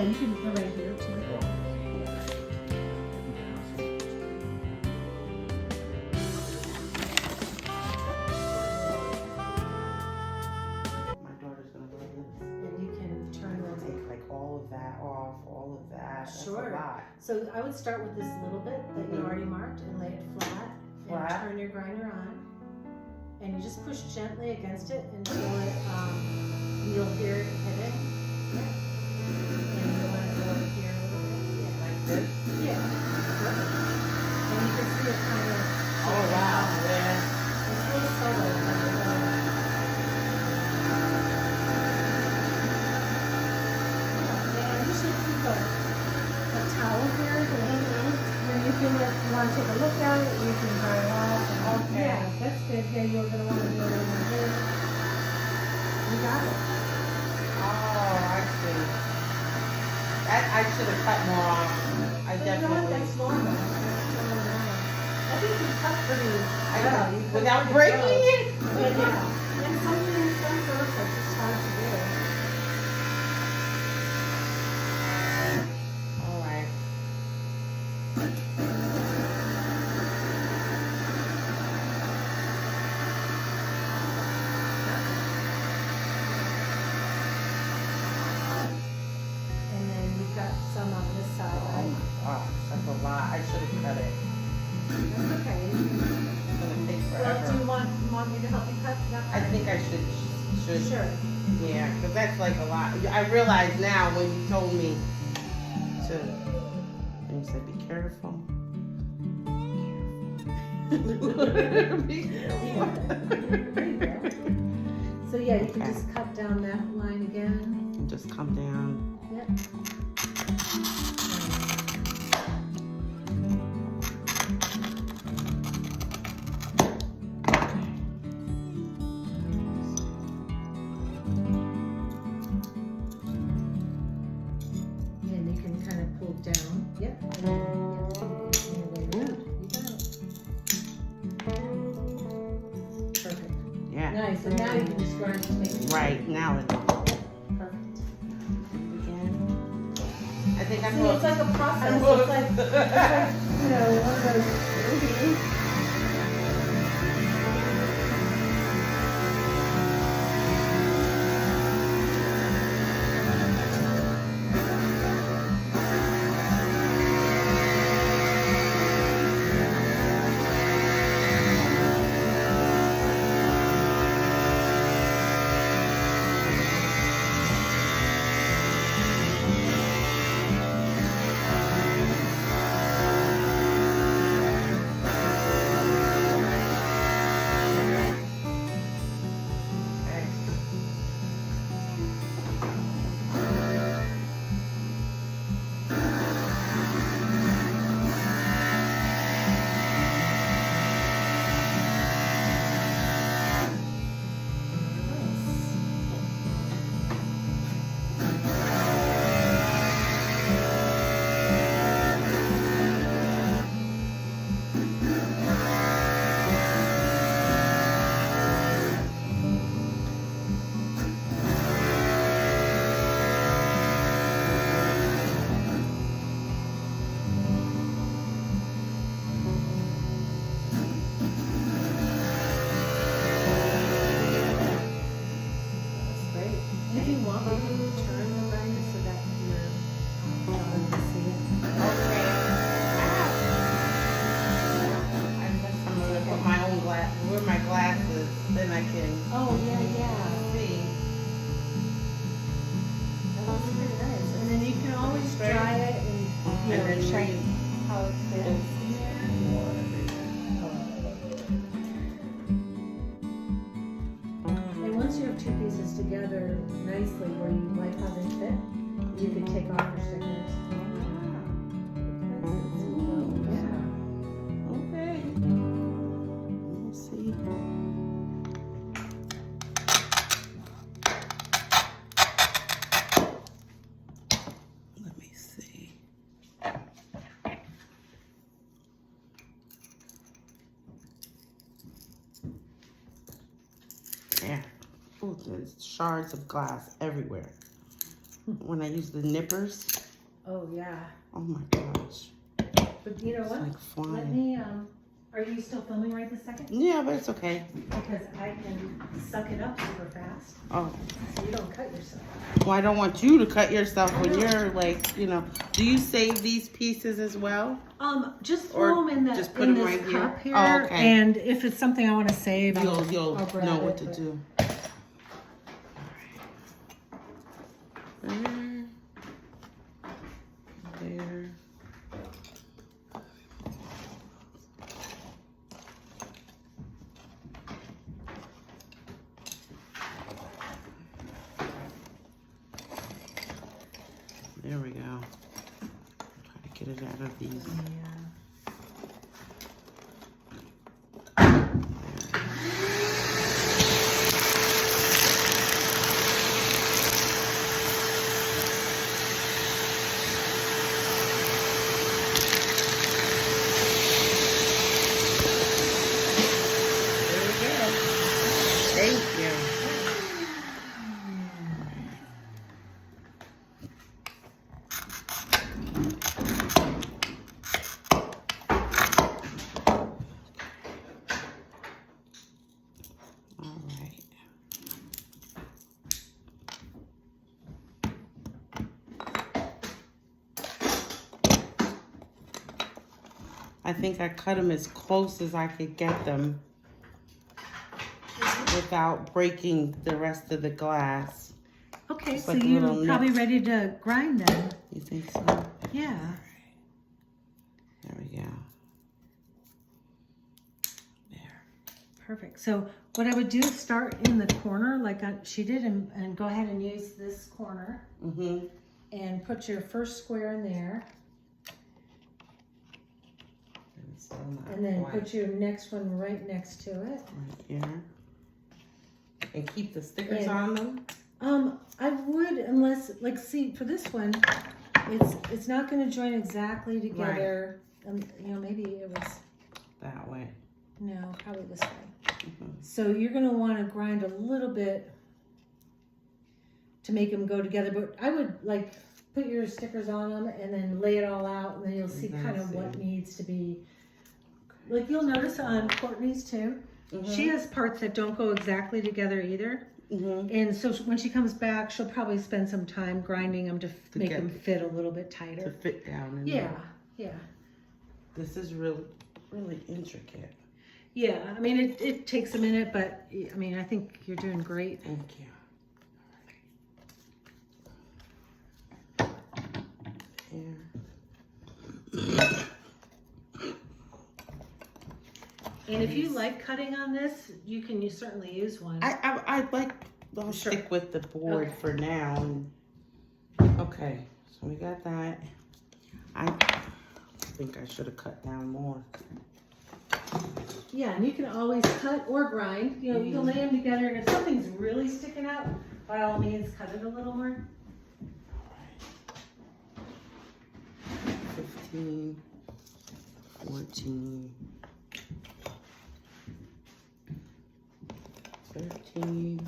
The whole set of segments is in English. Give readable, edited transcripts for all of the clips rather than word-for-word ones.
you can put right here too. My daughter's gonna go to this. And you can turn them. Take like all of that off, all of that. Sure. That's a lot. So I would start with this little bit that you already marked and lay it flat. Flat. And turn your grinder on. And you just push gently against it until it, you'll hear it hitting. Yeah. And you want to go up here a little bit. Yeah. Like this. Yeah. Perfect. And you can see it kind of. Oh wow. Yeah. It's real subtle. And you should keep a towel here. When you feel like you want to take a look at it, you can dry it off. Okay. Yeah, that's good. Yeah, you're going to want to do it in here. You got it. Oh, I see. I should have cut more off. I But definitely. you know what? That's normal. I think you cut pretty well. You cut Without pretty breaking well. it? Yeah. And some herbs are just hard to do. All right. And then you've got some on this Oh side. my gosh, that's a lot. I should have cut it. That's okay. It's gonna take Well, forever. do you want me to help you cut that I part? think I should. Sure. Yeah, because that's like a lot. I realize now when you told me to, and you said be careful. Be careful. There you go. So yeah, you can Okay. just cut down that line again. And just come down. Yep. And you can kind of pull down. Yep. And then, yep. And then lay it out. You got it. Perfect. Yeah. Nice. And now you can just grind to make it. Right now it. Perfect. Again. I think I'm See, hooked. it's like a process. I'm It's hooked. like, you know, one of those. Okay. That's great. And if you want, we can turn the grinder so that you're able to see it. Okay. I'm gonna put my own wear my glasses, then I can Oh, yeah. see. That looks pretty nice. And then you can always Straight. dry it and, you know, And then check read. how it fits. And once you have two pieces together nicely where you like how they fit, you can take off your stickers. Yeah. Okay. We'll see. Let me see. There. Oh, there's shards of glass everywhere. when I use the nippers. Oh yeah. Oh my gosh. But you know It's what? like flying. Let me, are you still filming right this second? Yeah, but it's okay. Because I can suck it up super fast. Oh. So you don't cut yourself. Well, I don't want you to cut yourself when you're like, you know. Do you save these pieces as well? Just Or throw them in just put in them this right cup here? here. Oh, okay. And if it's something I want to save, You'll I'll grab know what it, to but- do. There. There we go. Try to get it out of these. Yeah. Thank you. All right. I think I cut them as close as I could get them without breaking the rest of the glass. Okay, Just so like a you're little probably nip. ready to grind then. You think so? Yeah. There we go. There. Perfect. So what I would do is start in the corner like she did and go ahead and use this corner Mm-hmm. and put your first square in there. And then put your next one right next to it. Right here. And keep the stickers And- on them? I would, unless, like, see, for this one, it's not going to join exactly together. You know, maybe it was, That way. no, probably this way. Mhm. So you're going to want to grind a little bit to make them go together. But I would, like, put your stickers on them and then lay it all out, and then you'll see kind of what needs to be. Like, you'll notice on Courtney's, too. She has parts that don't go exactly together either. And so when she comes back, she'll probably spend some time grinding them to make them fit a little bit To tighter. fit down in Yeah, there. yeah. This is really, really intricate. Yeah, I mean, it takes a minute, but I mean, I think you're doing great. Thank you. And if you like cutting on this, you can certainly use one. I'd like, I'll Sure. stick with the board Okay. for now. Okay, so we got that. I think I should have cut down more. Yeah, and you can always cut or grind. You know, you can lay them together, and if something's really sticking out, by all means, cut it a little more. 15, 14, 13,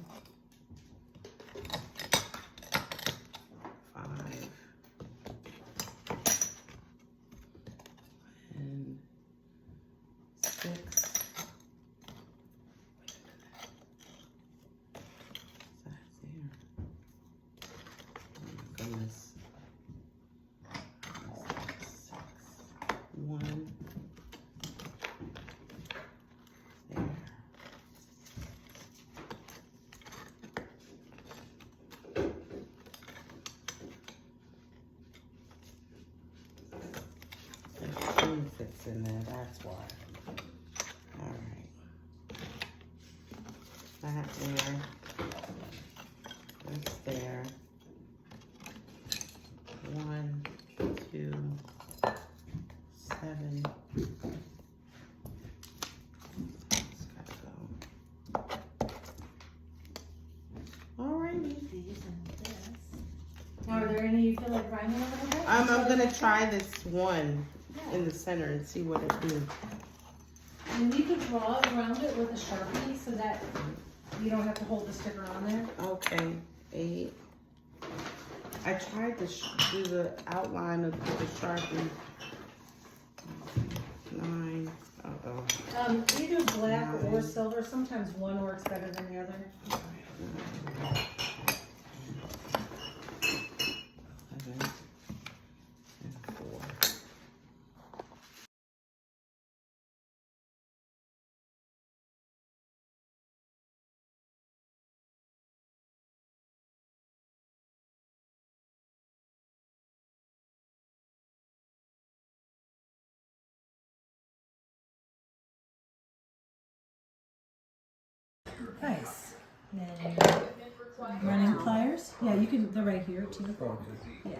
5, and 6. That's there. Oh my goodness. 1 there. Everything fits in there, that's why. Alright. That there. That's there. 1, 2, 7. It's gotta go. Alrighty. Now, are there any you feel like grinding a little bit? I'm gonna try this one in the center and see what it do. And you could draw around it with a Sharpie so that you don't have to hold the sticker on there. Okay, 8. I tried to do the outline of the Sharpie line. Either black or silver. Sometimes one works better than the other. 11 and 4. Nice. Then running pliers. Yeah, you can. They're right here too. Yeah.